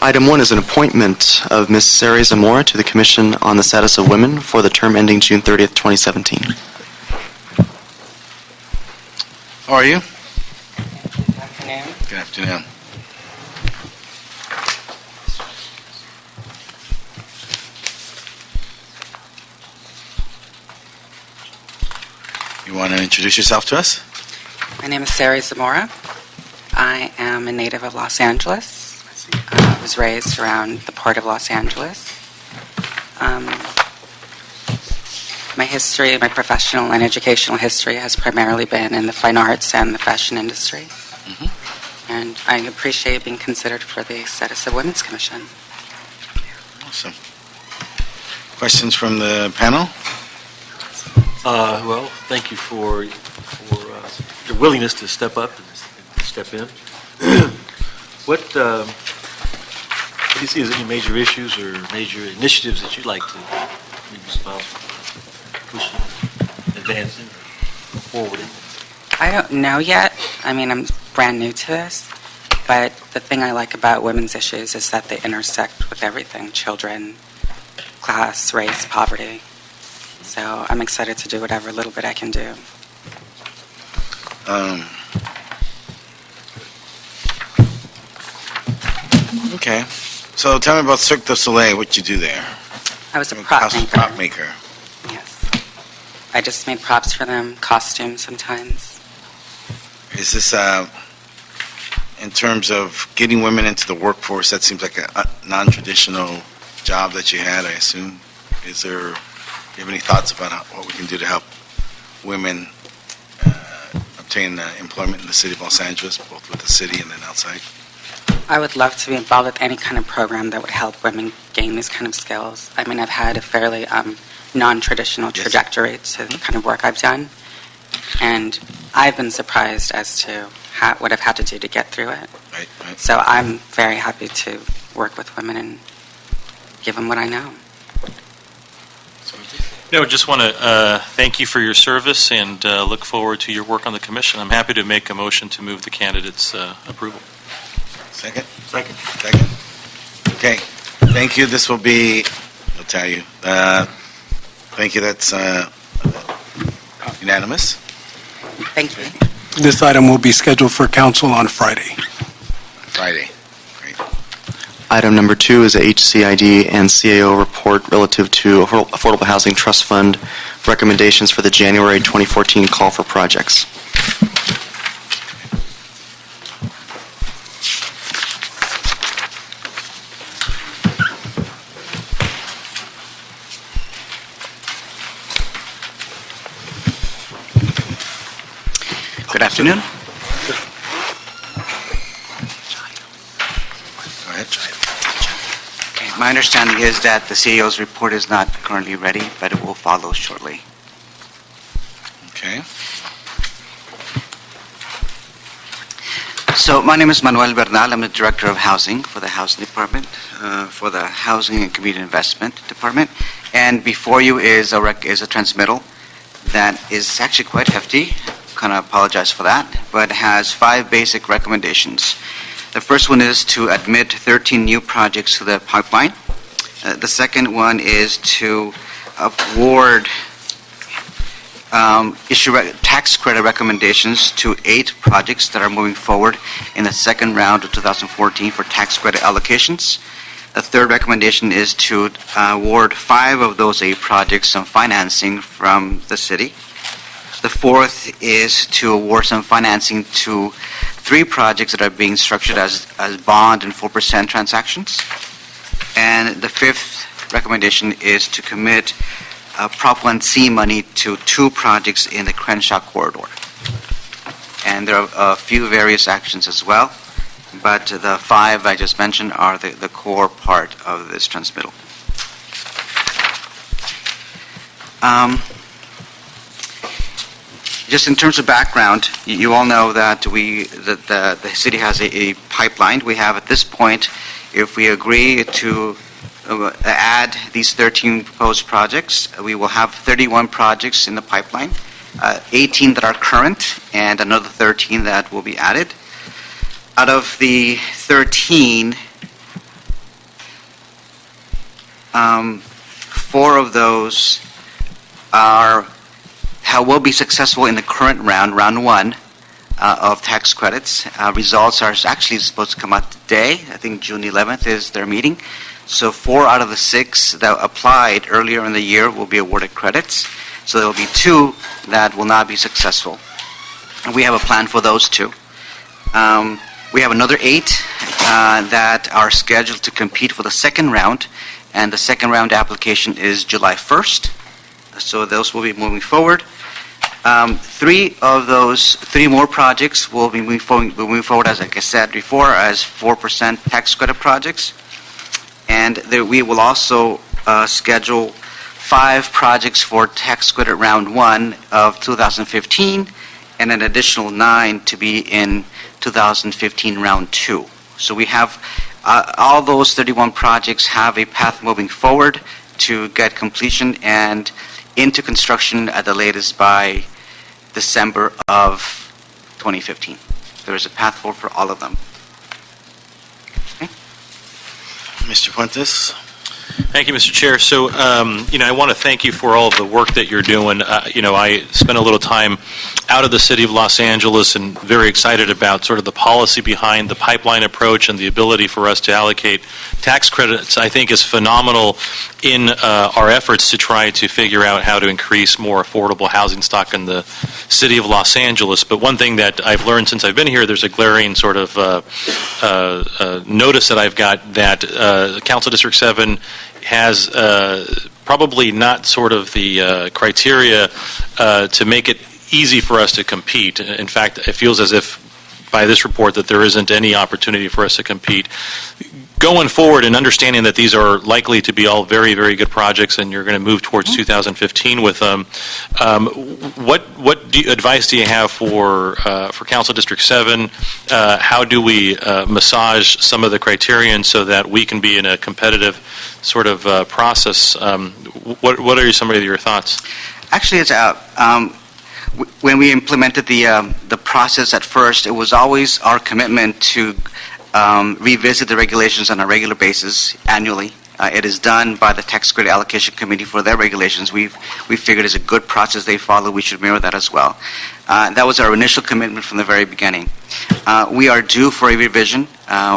Item 1 is an appointment of Ms. Sari Zamora to the Commission on the Status of Women for the term ending June 30th, 2017. How are you? Good afternoon. Good afternoon. You want to introduce yourself to us? My name is Sari Zamora. I am a native of Los Angeles. I was raised around the port of Los Angeles. My history, my professional and educational history has primarily been in the fine arts and the fashion industry. And I appreciate being considered for the Status of Women's Commission. Awesome. Questions from the panel? Well, thank you for your willingness to step up and step in. What do you see as any major issues or major initiatives that you'd like to be responsible for pushing, advancing, or forwarding? I don't know yet. I mean, I'm brand new to this. But the thing I like about women's issues is that they intersect with everything: children, class, race, poverty. So I'm excited to do whatever little bit I can do. Okay. So tell me about Cirque du Soleil, what you do there. I was a prop maker. Prop maker. Yes. I just made props for them, costumes sometimes. Is this, in terms of getting women into the workforce, that seems like a non-traditional job that you had, I assume. Do you have any thoughts about what we can do to help women obtain employment in the city of Los Angeles, both with the city and then outside? I would love to be involved with any kind of program that would help women gain these kind of skills. I mean, I've had a fairly non-traditional trajectory to the kind of work I've done, and I've been surprised as to what I've had to do to get through it. Right. So I'm very happy to work with women and give them what I know. I just want to thank you for your service and look forward to your work on the commission. I'm happy to make a motion to move the candidate's approval. Second? Second. Second. Okay. Thank you. This will be, I'll tell you. Thank you. That's unanimous. Thank you. This item will be scheduled for council on Friday. Friday. Great. Item number 2 is a HCID and CAO report relative to Affordable Housing Trust Fund recommendations for the January 2014 call for projects. Good afternoon. Go ahead. Okay, my understanding is that the CEO's report is not currently ready, but it will follow shortly. Okay. So my name is Manuel Bernal. I'm the Director of Housing for the Housing Department, for the Housing and Community Investment Department. And before you is a transmittal that is actually quite hefty. Kind of apologize for that, but has 5 basic recommendations. The first one is to admit 13 new projects to the pipeline. The second one is to award issue tax credit recommendations to 8 projects that are moving forward in the second round of 2014 for tax credit allocations. The third recommendation is to award 5 of those 8 projects some financing from the city. The fourth is to award some financing to 3 projects that are being structured as bond and 4% transactions. And the fifth recommendation is to commit Prop 1C money to 2 projects in the Crenshaw corridor. And there are a few various actions as well, but the 5 I just mentioned are the core part of this transmittal. Just in terms of background, you all know that the city has a pipeline. We have at this point, if we agree to add these 13 proposed projects, we will have 31 projects in the pipeline, 18 that are current, and another 13 that will be added. Out of the 13, 4 of those will be successful in the current round 1 of tax credits. Results are actually supposed to come out today. I think June 11th is their meeting. So 4 out of the 6 that applied earlier in the year will be awarded credits. So there will be 2 that will not be successful. And we have a plan for those 2. We have another 8 that are scheduled to compete for the second round, and the second round application is July 1st. So those will be moving forward. 3 of those, 3 more projects will be moving forward, as like I said before, as 4% tax credit projects. And we will also schedule 5 projects for tax credit round 1 of 2015, and an additional 9 to be in 2015 round 2. So we have all those 31 projects have a path moving forward to get completion and into construction at the latest by December of 2015. There is a path forward for all of them. Mr. Fuentes? Thank you, Mr. Chair. So, I want to thank you for all of the work that you're doing. I spent a little time out of the city of Los Angeles and very excited about sort of the policy behind the pipeline approach, and the ability for us to allocate tax credits, I think, is phenomenal in our efforts to try to figure out how to increase more affordable housing stock in the city of Los Angeles. But one thing that I've learned since I've been here, there's a glaring sort of notice that I've got that Council District 7 has probably not sort of the criteria to make it easy for us to compete. In fact, it feels as if by this report that there isn't any opportunity for us to compete. Going forward and understanding that these are likely to be all very, very good projects, and you're going to move towards 2015 with them, what advice do you have for Council District 7? How do we massage some of the criterion so that we can be in a competitive sort of process? What are some of your thoughts? Actually, it's when we implemented the process at first, it was always our commitment to revisit the regulations on a regular basis annually. It is done by the Tax Credit Allocation Committee for their regulations. We figured it's a good process they follow. We should mirror that as well. That was our initial commitment from the very beginning. We are due for a revision.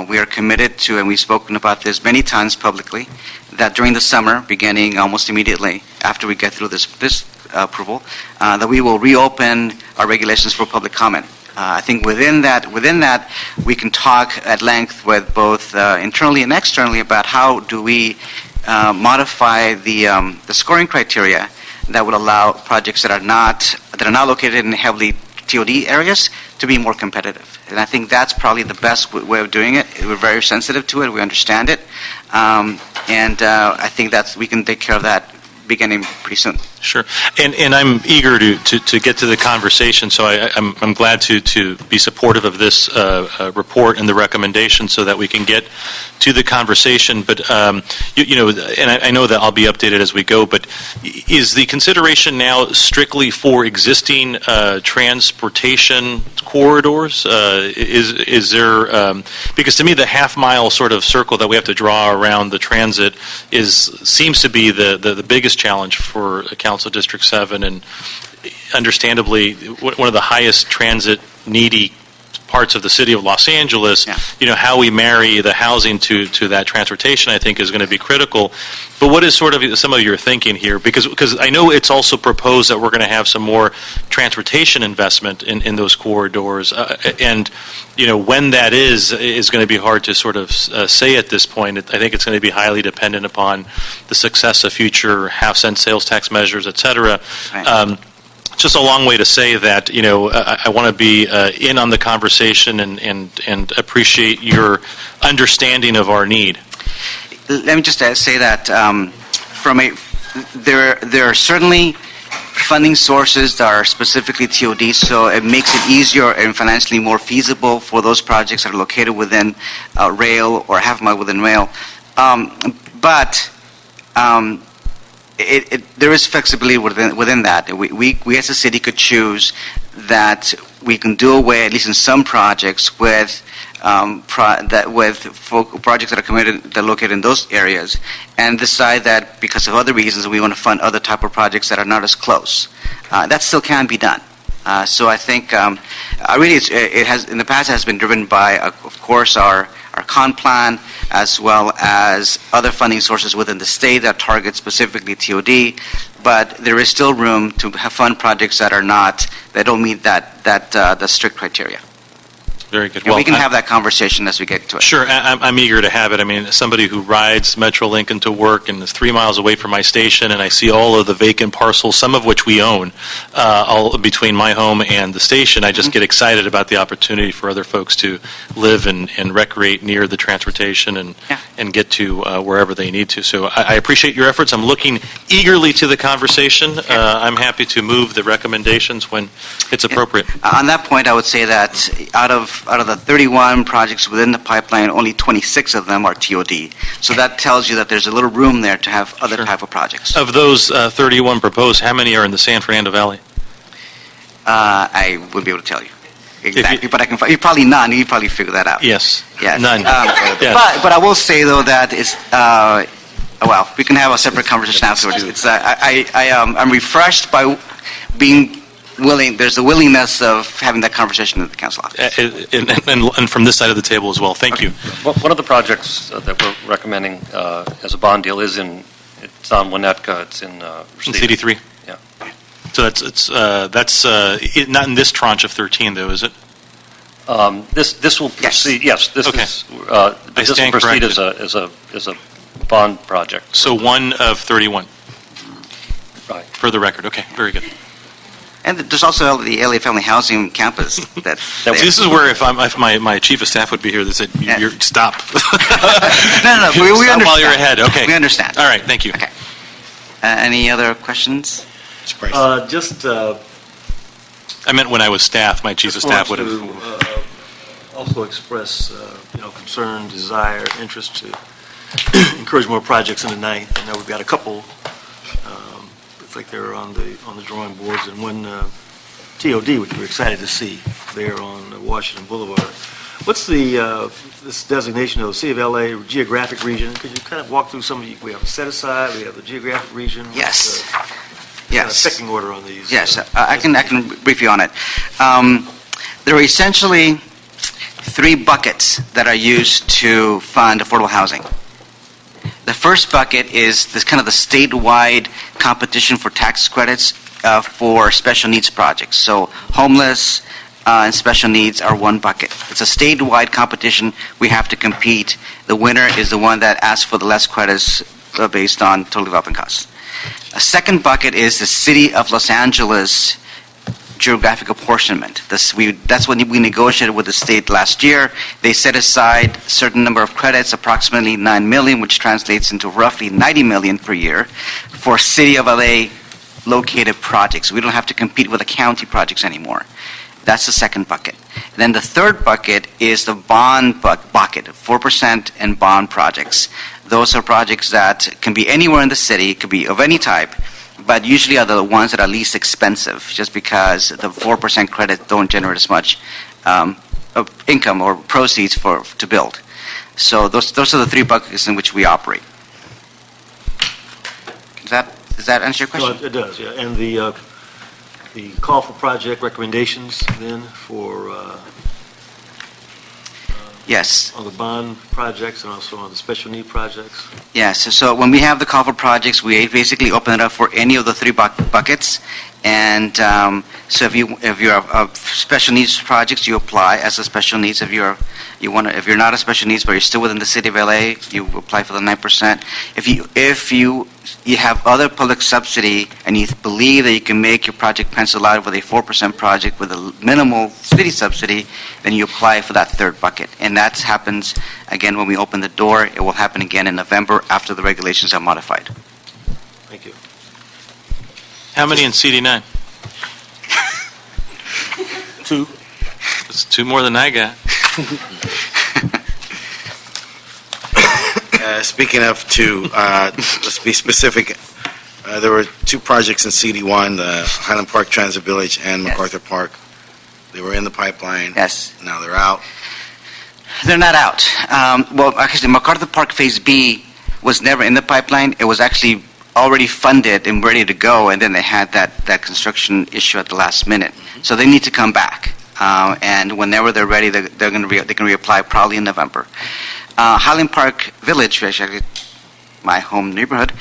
We are committed to, and we've spoken about this many times publicly, that during the summer, beginning almost immediately after we get through this approval, that we will reopen our regulations for public comment. I think within that, we can talk at length with both internally and externally about how do we modify the scoring criteria that would allow projects that are not located in heavily TOD areas to be more competitive. And I think that's probably the best way of doing it. We're very sensitive to it. We understand it, and I think we can take care of that beginning pretty soon. Sure, and I'm eager to get to the conversation. So I'm glad to be supportive of this report and the recommendation, so that we can get to the conversation. But and I know that I'll be updated as we go. But is the consideration now strictly for existing transportation corridors? Is there because to me the half-mile sort of circle that we have to draw around the transit seems to be the biggest challenge for Council District 7, and understandably one of the highest transit needy parts of the city of Los Angeles. Yeah. How we marry the housing to that transportation, I think, is going to be critical. But what is sort of some of your thinking here? Because I know it's also proposed that we're going to have some more transportation investment in those corridors, and when that is going to be hard to sort of say at this point. I think it's going to be highly dependent upon the success of future half-cent sales tax measures, et cetera. Right. Just a long way to say that, I want to be in on the conversation and appreciate your understanding of our need. Let me just say that there are certainly funding sources that are specifically TOD, so it makes it easier and financially more feasible for those projects that are located within rail or half mile within rail. But there is flexibility within that. We as a city could choose that we can do away, at least in some projects, with projects that are committed, that are located in those areas, and decide that because of other reasons, we want to fund other type of projects that are not as close. That still can be done. So I think really it has, in the past, has been driven by, of course, our con plan, as well as other funding sources within the state that target specifically TOD, but there is still room to have fund projects that don't meet the strict criteria. Very good. And we can I- have that conversation as we get to it. Sure, I'm eager to have it. I mean, somebody who rides Metro Lincoln to work and is 3 miles away from my station, and I see all of the vacant parcels, some of which we own, all between my home and the station, I just get excited about the opportunity for other folks to live and recreate near the transportation and get to wherever they need to. So I appreciate your efforts. I'm looking eagerly to the conversation. I'm happy to move the recommendations when it's appropriate. On that point, I would say that out of the 31 projects within the pipeline, only 26 of them are TOD. So that tells you that there's a little room there to have other Sure. type of projects. Of those 31 proposed, how many are in the San Fernando Valley? I wouldn't be able to tell you exactly, but I can. You probably none. You probably figure that out. Yes. Yes. None. Yes. But I will say though that it's well, we can have a separate conversation afterwards. It's I'm refreshed by being willing. There's a willingness of having that conversation at the council office. And from this side of the table as well. Thank you. Well, one of the projects that we're recommending as a bond deal it's on Winnetka, it's in CD3? Yeah. So that's not in this tranche of 13, though, is it? This will proceed, yes, this Okay. is, this will stand proceed corrected. as a bond project. So one of 31, Right. for the record. Okay, very good. And there's also the LA Family Housing Campus. This is where if my chief of staff would be here, they said, Yeah. stop. No, we Stop understand. while you're ahead. Okay. We understand. All right, thank you. Okay. Any other questions? Mr. Price. Just I meant when I was staff, my chief of staff would have. to also express, concern, desire, interest to encourage more projects in the ninth. I know we've got a couple. Looks like they're on the drawing boards, and one TOD, which we're excited to see there on Washington Boulevard. What's this designation of the City of LA geographic region? Could you kind of walk through some of we have a set aside, we have the geographic region. Yes. What's Yes. pecking order on these? Yes, I can brief you on it. There are essentially 3 buckets that are used to fund affordable housing. The first bucket is this kind of the statewide competition for tax credits for special needs projects. So homeless and special needs are one bucket. It's a statewide competition. We have to compete. The winner is the one that asks for the less credits based on total development costs. A second bucket is the City of Los Angeles geographic apportionment. That's what we negotiated with the state last year. They set aside a certain number of credits, approximately 9 million, which translates into roughly 90 million per year for City of LA located projects. We don't have to compete with the county projects anymore. That's the second bucket. Then the third bucket is the bond bucket, 4% and bond projects. Those are projects that can be anywhere in the city, could be of any type, but usually are the ones that are least expensive, just because the 4% credit don't generate as much of income or proceeds to build. So those are the 3 buckets in which we operate. Does that answer your question? No, it does, yeah. And the call for project recommendations then for Yes. on the bond projects and also on the special need projects? Yes, so when we have the call for projects, we basically open it up for any of the 3 buckets. And so if you're a special needs projects, you apply as a special needs. If you're not a special needs but you're still within the City of LA, you apply for the 9%. If you have other public subsidy and you believe that you can make your project pencil out with a 4% project with a minimal city subsidy, then you apply for that third bucket. And that happens again when we open the door. It will happen again in November after the regulations are modified. Thank you. How many in CD9? 2. It's 2 more than I got. Speaking of 2, let's be specific. There were 2 projects in CD1, the Highland Park Transit Village and Yes. MacArthur Park. They were in the pipeline. Yes. Now they're out. They're not out. Well, actually, MacArthur Park Phase B was never in the pipeline. It was actually already funded and ready to go, and then they had that construction issue at the last minute. So they need to come back. And whenever they're ready, they can reapply probably in November. Highland Park Village, which is actually my home neighborhood,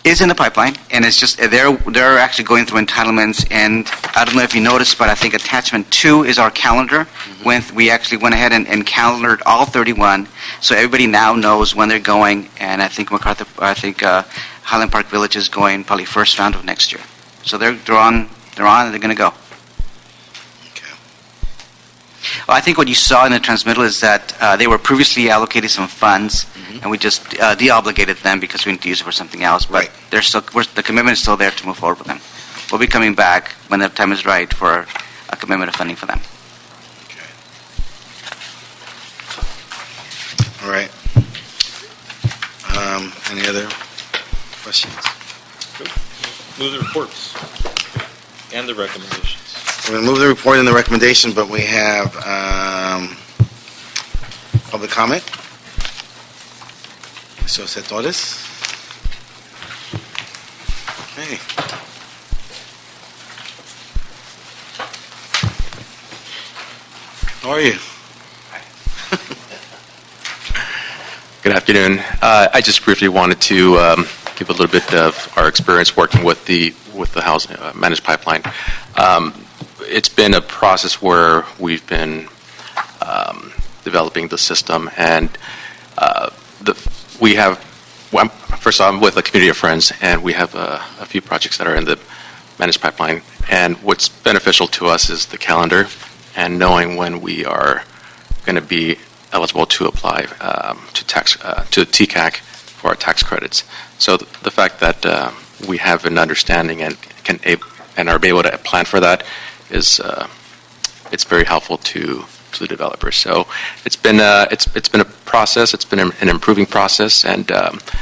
is in the pipeline, and it's just they're actually going through entitlements. And I don't know if you noticed, but I think attachment 2 is our calendar. We actually went ahead and calendared all 31, so everybody now knows when they're going. And I think Highland Park Village is going probably first round of next year. So they're on, and they're going to go. Well, I think what you saw in the transmittal is that they were previously allocated some funds, and we just de-obligated them because we need to use it for something else. But Right. the commitment is still there to move forward with them. We'll be coming back when the time is right for a commitment of funding for them. All right. Any other questions? Move the reports and the recommendations. We're going to move the report and the recommendation, but we have public comment. Mr. Sectores. Okay. How are you? Good afternoon. I just briefly wanted to give a little bit of our experience working with the housing managed pipeline. It's been a process where we've been developing the system, and first I'm with a community of friends, and we have a few projects that are in the managed pipeline. And what's beneficial to us is the calendar and knowing when we are going to be eligible to apply to TCAC for our tax credits. So the fact that we have an understanding and are able to plan for that is it's very helpful to the developers. So it's been a process. It's been an improving process, and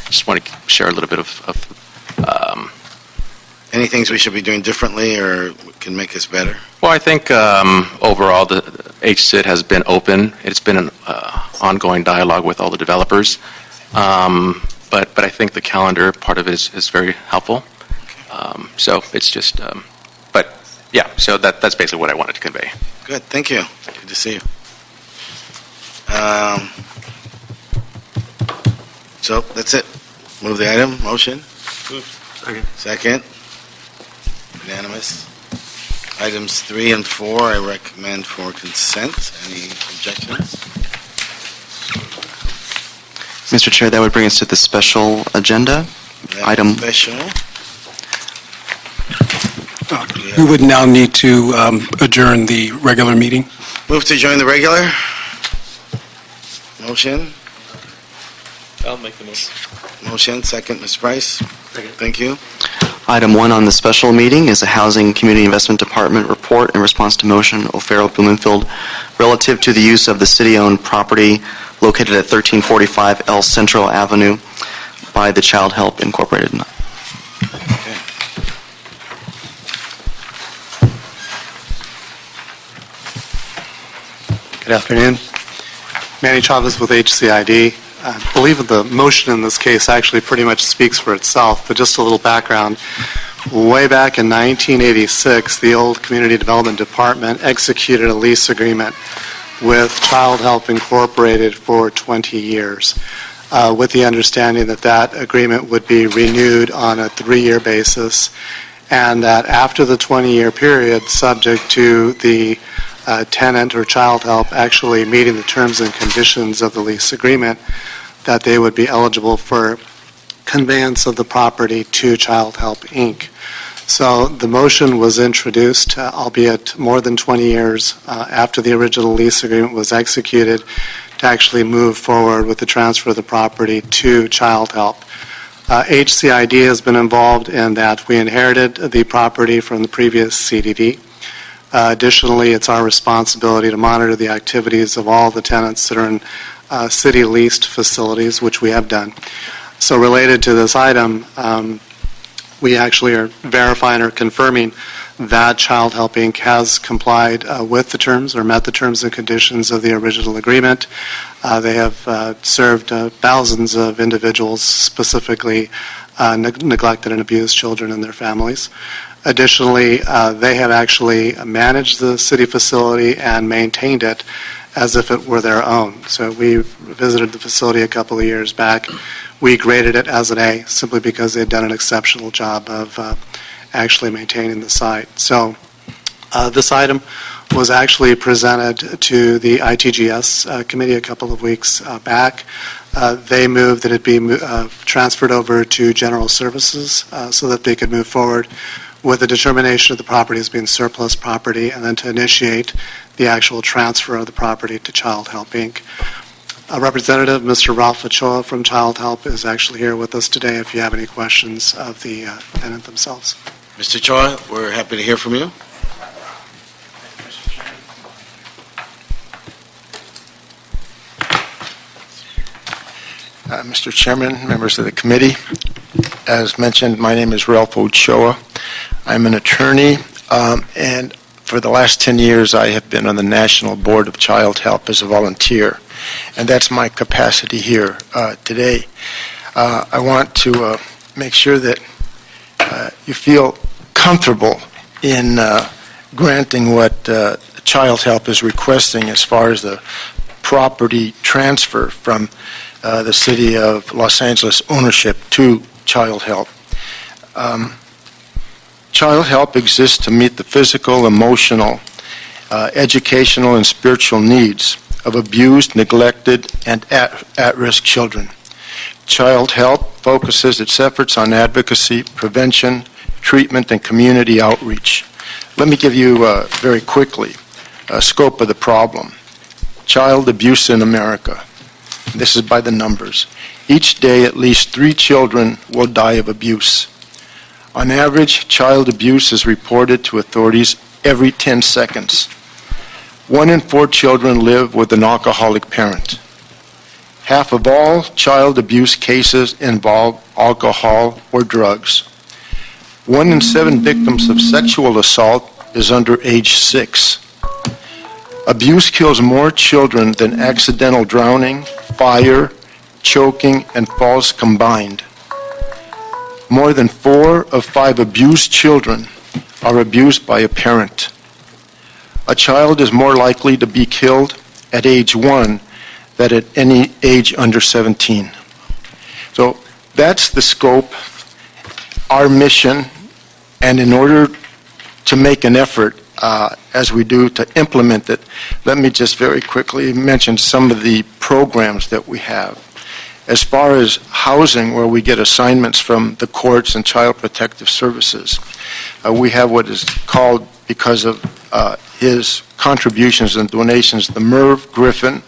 just want to share a little bit of Any things we should be doing differently or can make us better? Well, I think overall the HSID has been open. It's been an ongoing dialogue with all the developers, but I think the calendar part of it is very helpful. So it's just, but yeah. So that's basically what I wanted to convey. Good, thank you. Good to see you. So that's it. Move the item. Motion. Second. Second. Unanimous. Items 3 and 4, I recommend for consent. Any objections? Mr. Chair, that would bring us to the special agenda. That Item- Special. We would now need to adjourn the regular meeting. Move to join the regular. Motion. I'll make the motion. Motion. Second, Ms. Price. Second. Thank you. Item 1 on the special meeting is a Housing Community Investment Department report in response to motion O'Farrell Blumenfield relative to the use of the city-owned property located at 1345 L Central Avenue by the Child Help Incorporated. Okay. Good afternoon. Manny Chavez with HCID. I believe that the motion in this case actually pretty much speaks for itself, but just a little background. Way back in 1986, the old Community Development Department executed a lease agreement with Child Help Incorporated for 20 years, with the understanding that that agreement would be renewed on a 3-year basis, and that after the 20-year period, subject to the tenant or Child Help actually meeting the terms and conditions of the lease agreement, that they would be eligible for conveyance of the property to Child Help, Inc. So the motion was introduced, albeit more than 20 years after the original lease agreement was executed, to actually move forward with the transfer of the property to Child Help. HCID has been involved in that. We inherited the property from the previous CDD. Additionally, it's our responsibility to monitor the activities of all the tenants that are in city-leased facilities, which we have done. So related to this item, we actually are verifying or confirming that Child Help Inc. has complied with the terms or met the terms and conditions of the original agreement. They have served thousands of individuals, specifically neglected and abused children and their families. Additionally, they have actually managed the city facility and maintained it as if it were their own. So we visited the facility a couple of years back. We graded it as an A simply because they'd done an exceptional job of actually maintaining the site. So this item was actually presented to the ITGS committee a couple of weeks back. They moved that it be transferred over to General Services so that they could move forward with the determination of the property as being surplus property and then to initiate the actual transfer of the property to Child Help Inc. A representative, Mr. Ralph Ochoa from Child Help, is actually here with us today if you have any questions of the tenant themselves. Mr. Choi, we're happy to hear from you. Mr. Chairman, members of the committee, as mentioned, my name is Ralph Ochoa. I'm an attorney, and for the last 10 years I have been on the National Board of Child Help as a volunteer, and that's my capacity here today. I want to make sure that you feel comfortable in granting what Child Help is requesting as far as the property transfer from the City of Los Angeles ownership to Child Help. Child Help exists to meet the physical, emotional, educational, and spiritual needs of abused, neglected, and at-risk children. Child Help focuses its efforts on advocacy, prevention, treatment, and community outreach. Let me give you very quickly a scope of the problem. Child abuse in America. This is by the numbers. Each day, at least 3 children will die of abuse. On average, child abuse is reported to authorities every 10 seconds. 1 in 4 children live with an alcoholic parent. Half of all child abuse cases involve alcohol or drugs. 1 in 7 victims of sexual assault is under age 6. Abuse kills more children than accidental drowning, fire, choking, and falls combined. More than 4 of 5 abused children are abused by a parent. A child is more likely to be killed at age 1 than at any age under 17. So that's the scope, our mission, and in order to make an effort as we do to implement it, let me just very quickly mention some of the programs that we have. As far as housing, where we get assignments from the courts and Child Protective Services, we have what is called, because of his contributions and donations, the Merv Griffin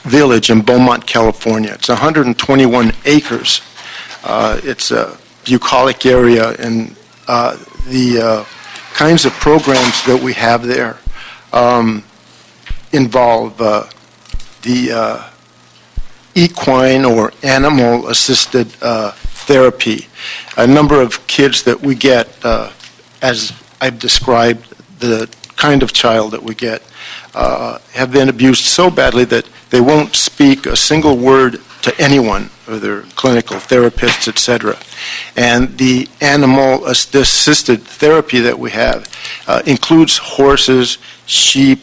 Village in Beaumont, California. It's 121 acres. It's a bucolic area, and the kinds of programs that we have there involve the equine or animal-assisted therapy. A number of kids that we get, as I've described, the kind of child that we get, have been abused so badly that they won't speak a single word to anyone, or their clinical therapists, etc. And the animal-assisted therapy that we have includes horses, sheep,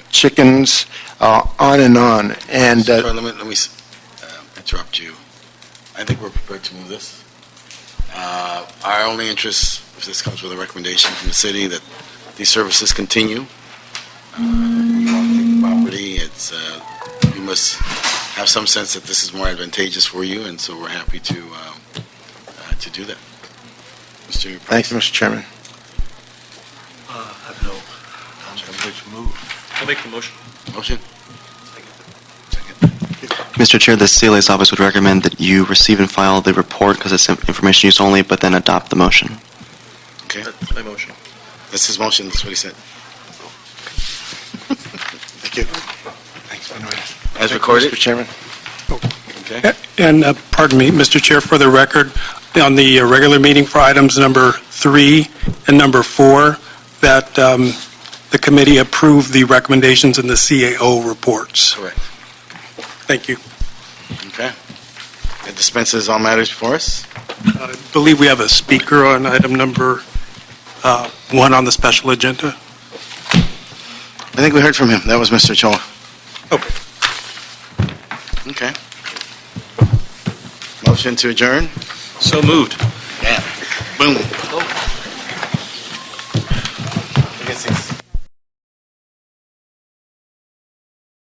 chickens, on and on. And Let me interrupt you. I think we're prepared to move this. Our only interest, if this comes with a recommendation from the city, that these services continue. You want to take the property, you must have some sense that this is more advantageous for you, and so we're happy to do that. Mr. Price. thank you, Mr. Chairman. I have no, I'm ready to move. I'll make the motion. Motion? Mr. Chair, the CLA's office would recommend that you receive and file the report because it's information use only, but then adopt the motion. Okay. That's my motion. That's his motion. That's what he said. Thank you. Thanks, Manuel. As recorded? Mr. Chairman. Okay. And, pardon me, Mr. Chair, for the record, on the regular meeting for items number 3 and number 4, that the committee approve the recommendations in the CAO reports. Correct. Thank you. Okay. It dispenses all matters before us. I believe we have a speaker on item number 1 on the special agenda. I think we heard from him. That was Mr. Choa. Okay. Okay. Motion to adjourn? So moved. Yeah. Boom.